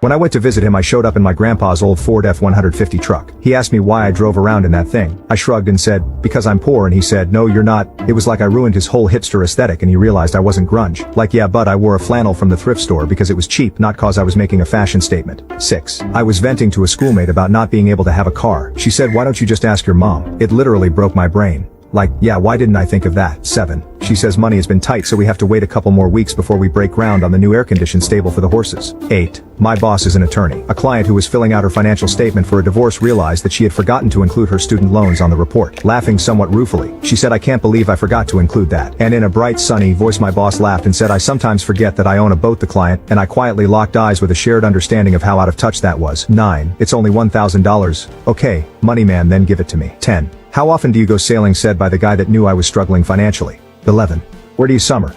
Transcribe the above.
When I went to visit him, I showed up in my grandpa's old Ford F-150 truck. He asked me why I drove around in that thing. I shrugged and said, because I'm poor, and he said, no you're not. It was like I ruined his whole hipster aesthetic and he realized I wasn't grunge. Like yeah, but I wore a flannel from the thrift store because it was cheap, not cause I was making a fashion statement. 6. I was venting to a schoolmate about not being able to have a car. She said, why don't you just ask your mom? It literally broke my brain. Like, yeah, why didn't I think of that? 7. She says money has been tight, so we have to wait a couple more weeks before we break ground on the new air-conditioned stable for the horses. 8. My boss is an attorney. A client who was filling out her financial statement for a divorce realized that she had forgotten to include her student loans on the report. Laughing somewhat ruefully, she said, I can't believe I forgot to include that. And in a bright, sunny voice my boss laughed and said, I sometimes forget that I own a boat. The client and I quietly locked eyes with a shared understanding of how out of touch that was. 9. It's only $1,000. Okay, money man, then give it to me. 10. How often do you go sailing? Said by the guy that knew I was struggling financially. 11. Where do you summer?